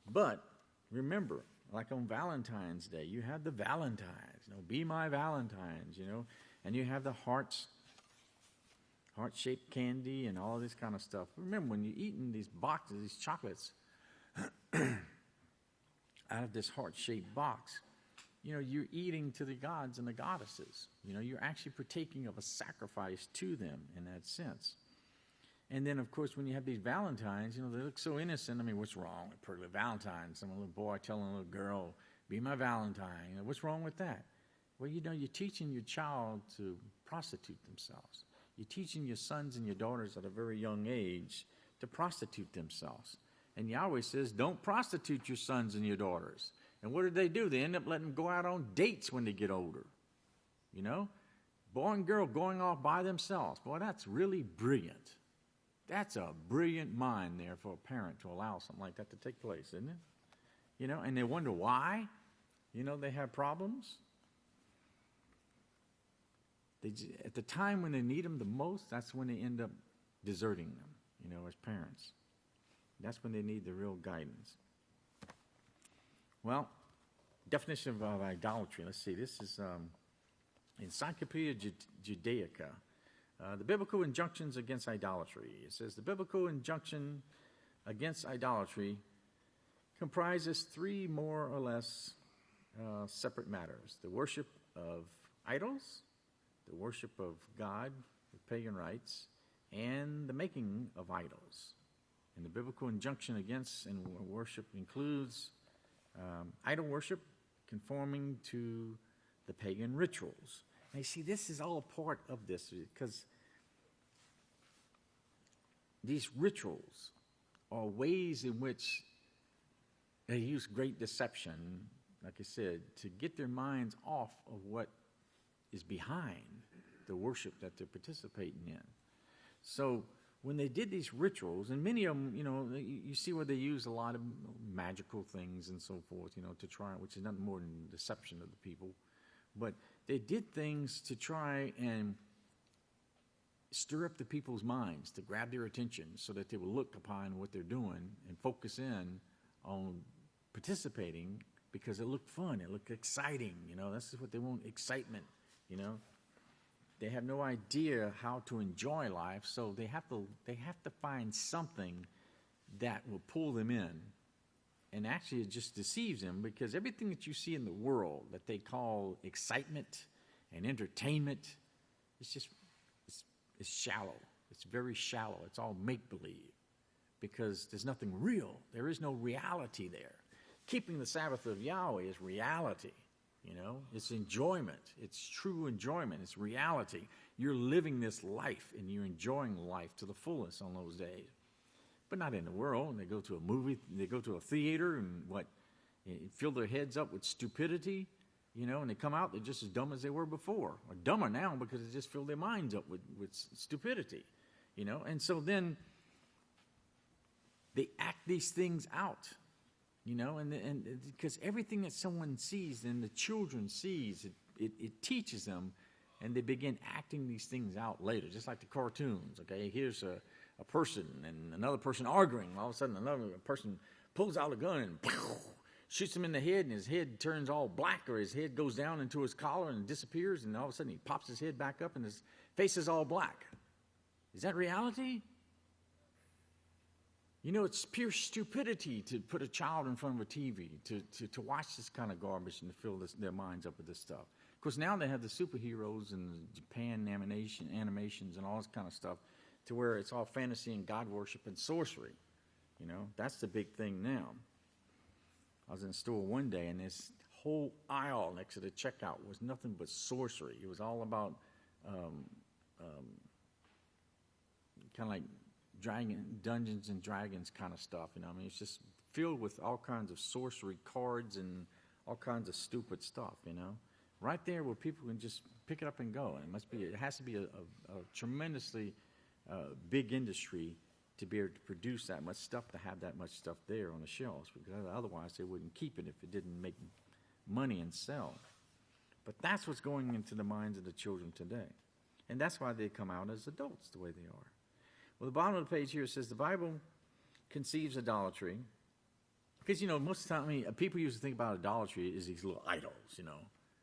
But remember, like on Valentine's Day, you have the Valentines, be my Valentines, and you have the heart-shaped candy and all this kind of stuff. Remember, when you're eating these boxes, these chocolates, out of this heart-shaped box, you're eating to the gods and the goddesses. You're actually partaking of a sacrifice to them in that sense. And then, of course, when you have these Valentines, they look so innocent. I mean, what's wrong with pretty Valentine? Some little boy telling a little girl, be my Valentine. What's wrong with that? Well, you're teaching your child to prostitute themselves. You're teaching your sons and your daughters at a very young age to prostitute themselves. And Yahweh says, don't prostitute your sons and your daughters. And what do? They end up letting them go out on dates when they get older. Boy and girl going off by themselves. Boy, that's really brilliant. That's a brilliant mind there for a parent to allow something like that to take place, isn't it? And they wonder why, they have problems. At the time when they need them the most, that's when they end up deserting them, as parents. That's when they need the real guidance. Well, definition of idolatry. Let's see. This is Encyclopedia Judaica. The biblical injunctions against idolatry. It says the biblical injunction against idolatry comprises three more or less separate matters: the worship of idols, the worship of God with pagan rites, and the making of idols. And the biblical injunction against and worship includes idol worship, conforming to the pagan rituals. Now, you see, this is all a part of this, because these rituals are ways in which they use great deception, like I said, to get their minds off of what is behind the worship that they're participating in. So when they did these rituals, and many of them, you see where they use a lot of magical things and so forth, to try, which is nothing more than deception of the people. But they did things to try and stir up the people's minds, to grab their attention so that they will look upon what they're doing and focus in on participating because it looked fun, it looked exciting, That's what they want, excitement, They have no idea how to enjoy life, so they have to find something that will pull them in. And actually it just deceives them, because everything that you see in the world that they call excitement and entertainment, it's shallow. It's very shallow. It's all make-believe, because there's nothing real. There is no reality there. Keeping the Sabbath of Yahweh is reality. It's enjoyment. It's true enjoyment. It's reality. You're living this life, and you're enjoying life to the fullest on those days. But not in the world. And they go to a movie, they go to a theater, and fill their heads up with stupidity, and they come out, they're just as dumb as they were before, or dumber now because they just fill their minds up with stupidity, And so then they act these things out. And because everything that someone sees and the children sees, it teaches them, and they begin acting these things out later, just like the cartoons. Okay, here's a person and another person arguing. All of a sudden, another person pulls out a gun and shoots him in the head, and his head turns all black, or his head goes down into his collar and disappears, and all of a sudden he pops his head back up, and his face is all black. Is that reality? It's pure stupidity to put a child in front of a TV, to watch this kind of garbage and to fill their minds up with this stuff. Of course, now they have the superheroes and the Japan animations and all this kind of stuff, to where it's all fantasy and God worship and sorcery. That's the big thing now. I was in a store one day, and this whole aisle next to the checkout was nothing but sorcery. It was all about kind of like Dungeons and Dragons kind of stuff, it's just filled with all kinds of sorcery cards and all kinds of stupid stuff, right there where people can just pick it up and go. And it has to be a tremendously big industry to be able to produce that much stuff, to have that much stuff there on the shelves, because otherwise they wouldn't keep it if it didn't make money and sell. But that's what's going into the minds of the children today, and that's why they come out as adults the way they are. Well, the bottom of the page here says the Bible conceives idolatry. Because, most of the time, people used to think about idolatry as these little idols,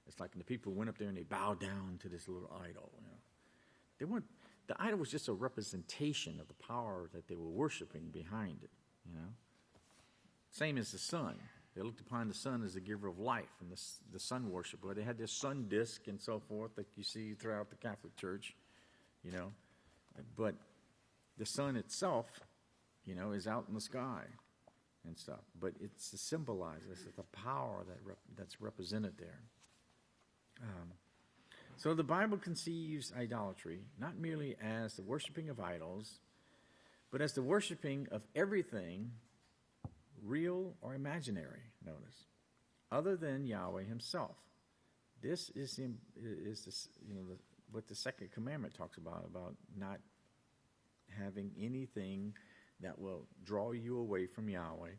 It's like the people went up there and they bowed down to this little idol, The idol was just a representation of the power that they were worshiping behind it, Same as the sun. They looked upon the sun as the giver of life, and the sun worship, where they had this sun disk and so forth that you see throughout the Catholic Church, But the sun itself, is out in the sky and stuff. But it's symbolizes the power that's represented there. So the Bible conceives idolatry not merely as the worshiping of idols, but as the worshiping of everything, real or imaginary, notice, other than Yahweh himself. This is what the second commandment talks about not having anything that will draw you away from Yahweh,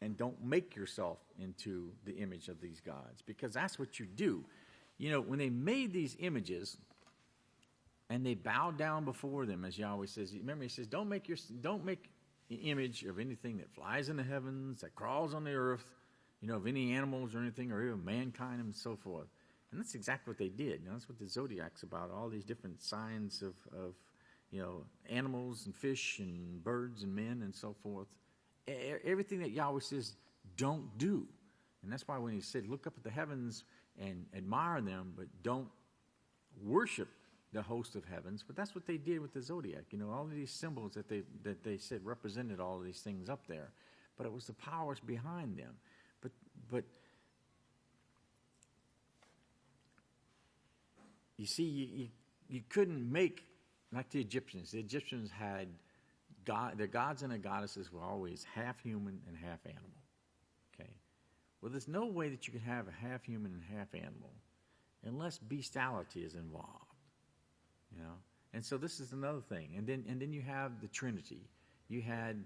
and don't make yourself into the image of these gods, because that's what you do. When they made these images and they bowed down before them, as Yahweh says, remember he says, don't make the image of anything that flies in the heavens, that crawls on the earth, of any animals or anything, or even mankind and so forth. And that's exactly what they did. That's what the zodiac's about, all these different signs of animals and fish and birds and men and so forth. Everything that Yahweh says, don't do. And that's why when he said, look up at the heavens and admire them, but don't worship the host of heavens. But that's what they did with the zodiac. All of these symbols that they said represented all of these things up there. But it was the powers behind them. But you see, you couldn't make, like the Egyptians. The Egyptians had their gods and their goddesses were always half human and half animal. Okay? Well, there's no way that you can have a half human and half animal unless bestiality is involved. And so this is another thing. And then you have the Trinity. You had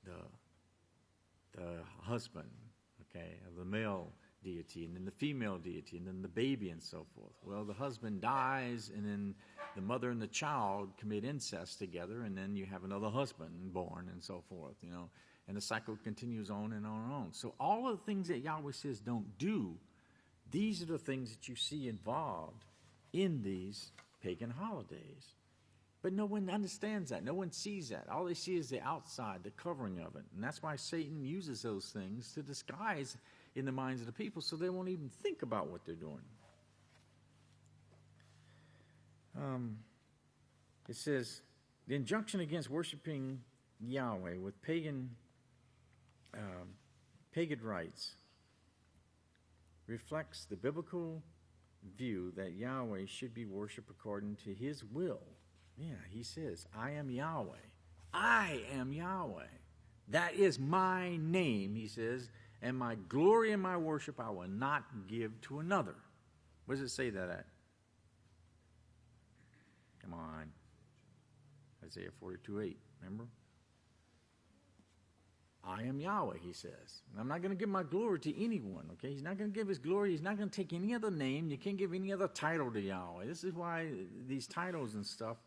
the husband, okay, of the male deity, and then the female deity, and then the baby and so forth. Well, the husband dies, and then the mother and the child commit incest together, and then you have another husband born and so forth, and the cycle continues on and on and on. So all of the things that Yahweh says don't do, these are the things that you see involved in these pagan holidays. But no one understands that. No one sees that. All they see is the outside, the covering of it. And that's why Satan uses those things to disguise in the minds of the people so they won't even think about what they're doing. It says, the injunction against worshiping Yahweh with pagan rites reflects the biblical view that Yahweh should be worshipped according to his will. Yeah, he says, I am Yahweh. I am Yahweh. That is my name, he says, and my glory and my worship I will not give to another. Where does it say that at? Come on. Isaiah 42:8, remember? I am Yahweh, he says. And I'm not going to give my glory to anyone, okay? He's not going to give his glory. He's not going to take any other name. You can't give any other title to Yahweh. This is why these titles and stuff,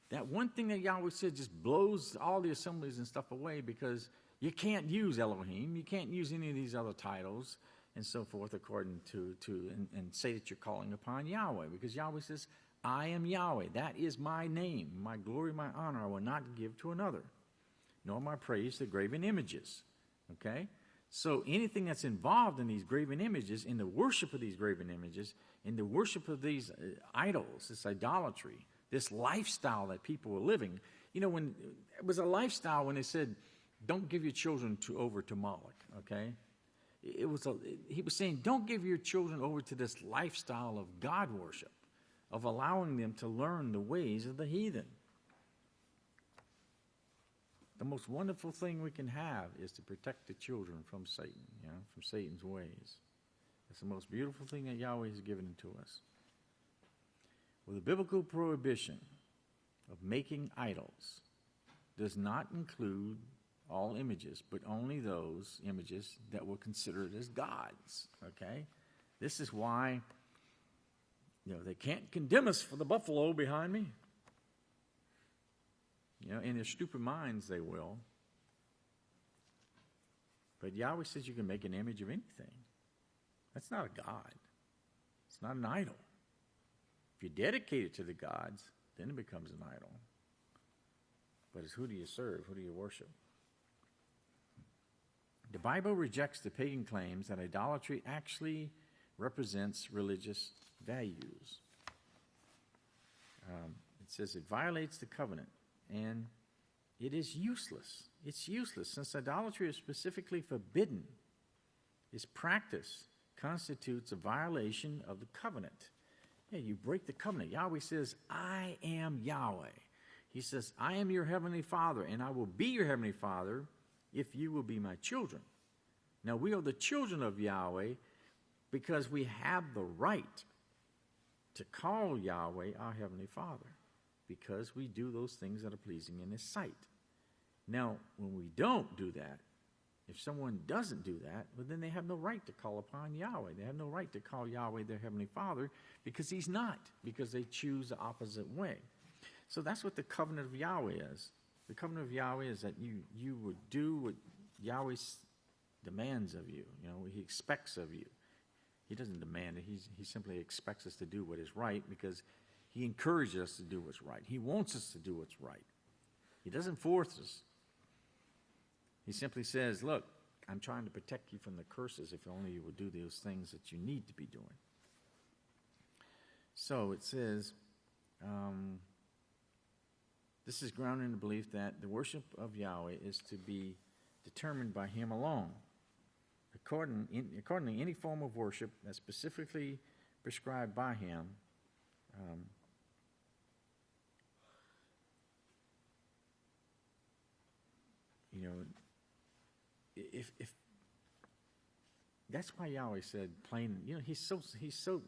that one thing that Yahweh said just blows all the assemblies and stuff away, because you can't use Elohim. You can't use any of these other titles and so forth according to and say that you're calling upon Yahweh, because Yahweh says, I am Yahweh. That is my name. My glory, my honor I will not give to another, nor my praise to graven images. Okay? So anything that's involved in these graven images, in the worship of these graven images, in the worship of these idols, this idolatry, this lifestyle that people were living. When it was a lifestyle when they said, don't give your children over to Moloch, okay? He was saying, don't give your children over to this lifestyle of God worship, of allowing them to learn the ways of the heathen. The most wonderful thing we can have is to protect the children from Satan, from Satan's ways. It's the most beautiful thing that Yahweh has given to us. Well, the biblical prohibition of making idols does not include all images, but only those images that were considered as gods, okay? This is why, they can't condemn us for the buffalo behind me. In their stupid minds they will. But Yahweh says you can make an image of anything. That's not a god. It's not an idol. If you dedicate it to the gods, then it becomes an idol. But it's who do you serve? Who do you worship? The Bible rejects the pagan claims that idolatry actually represents religious values. It says it violates the covenant, and it is useless. It's useless, since idolatry is specifically forbidden. Its practice constitutes a violation of the covenant. Yeah, you break the covenant. Yahweh says, I am Yahweh. He says, I am your heavenly Father, and I will be your heavenly Father if you will be my children. Now, we are the children of Yahweh because we have the right to call Yahweh our heavenly Father, because we do those things that are pleasing in his sight. Now, when we don't do that, if someone doesn't do that, well, then they have no right to call upon Yahweh. They have no right to call Yahweh their heavenly Father, because he's not, because they choose the opposite way. So that's what the covenant of Yahweh is. The covenant of Yahweh is that you would do what Yahweh demands of you. He expects of you. He doesn't demand it. He simply expects us to do what is right, because he encourages us to do what's right. He wants us to do what's right. He doesn't force us. He simply says, look, I'm trying to protect you from the curses if only you would do those things that you need to be doing. So it says, this is grounded in the belief that the worship of Yahweh is to be determined by him alone. Accordingly, any form of worship that's specifically prescribed by him if that's why Yahweh said plain,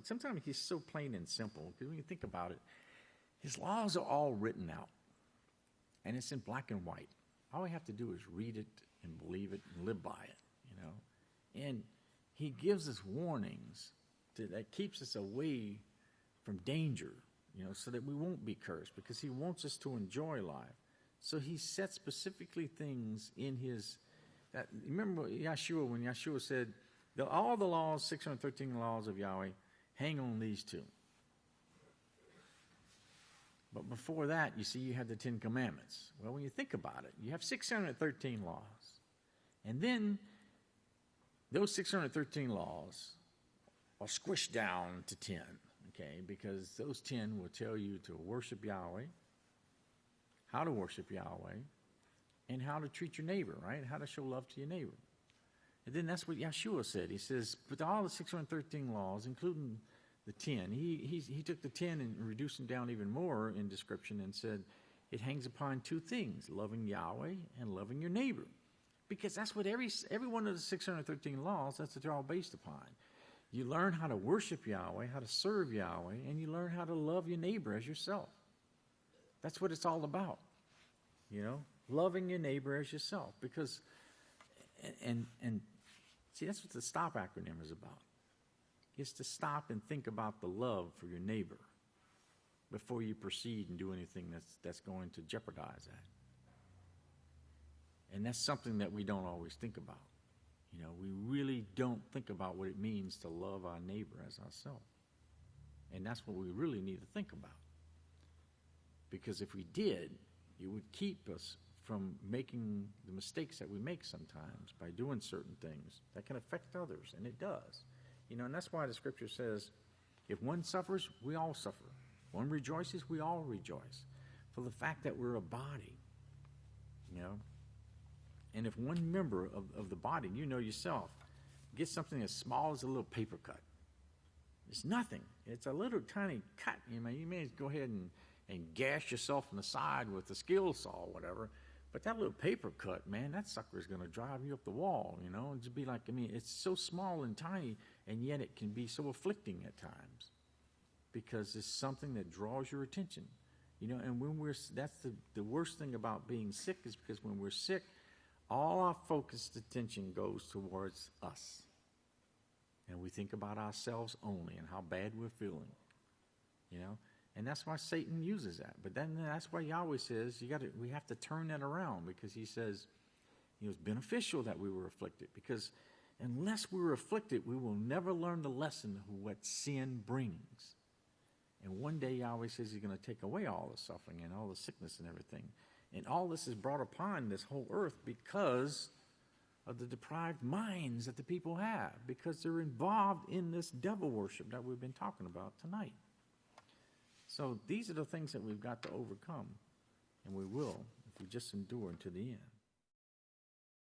sometimes he's so plain and simple, because when you think about it, His laws are all written out, and it's in black and white. All we have to do is read it and believe it and live by it, you know. And he gives us warnings that keeps us away from danger, you know, so that we won't be cursed, because he wants us to enjoy life. So he sets specifically things in his, remember Yeshua, when Yeshua said, all the laws, 613 laws of Yahweh, hang on these two. But before that, you see, you have the 10 Commandments. Well, when you think about it, you have 613 laws. And then those 613 laws are squished down to 10, okay? Because those 10 will tell you to worship Yahweh, how to worship Yahweh, and how to treat your neighbor, right? How to show love to your neighbor. And then that's what Yeshua said. He says, but all the 613 laws, including the 10, he took the 10 and reduced them down even more in description and said, it hangs upon two things, loving Yahweh and loving your neighbor. Because that's what every one of the 613 laws, that's what they're all based upon. You learn how to worship Yahweh, how to serve Yahweh, and you learn how to love your neighbor as yourself. That's what it's all about, you know, loving your neighbor as yourself. Because, and see, that's what the STOP acronym is about. It's to stop and think about the love for your neighbor before you proceed and do anything that's going to jeopardize that. And that's something that we don't always think about. You know, we really don't think about what it means to love our neighbor as ourselves. And that's what we really need to think about. Because if we did, it would keep us from making the mistakes that we make sometimes by doing certain things that can affect others, and it does. You know, and that's why the scripture says, if one suffers, we all suffer. One rejoices, we all rejoice. For the fact that we're a body, you know. And if one member of the body, you know yourself, gets something as small as a little paper cut, it's nothing. It's a little tiny cut. You may go ahead and gash yourself in the side with a skill saw or whatever. But that little paper cut, man, that sucker is going to drive you up the wall, you know. It'd be like, I mean, it's so small and tiny, and yet it can be so afflicting at times because it's something that draws your attention, you know. And when that's the worst thing about being sick, is because when we're sick, all our focused attention goes towards us. And we think about ourselves only and how bad we're feeling, you know. And that's why Satan uses that. But then that's why Yahweh says we have to turn that around, because he says it was beneficial that we were afflicted. Because unless we were afflicted, we will never learn the lesson of what sin brings. And one day Yahweh says he's going to take away all the suffering and all the sickness and everything. And all this is brought upon this whole earth because of the deprived minds that the people have, because they're involved in this devil worship that we've been talking about tonight. So these are the things that we've got to overcome, and we will if we just endure unto the end.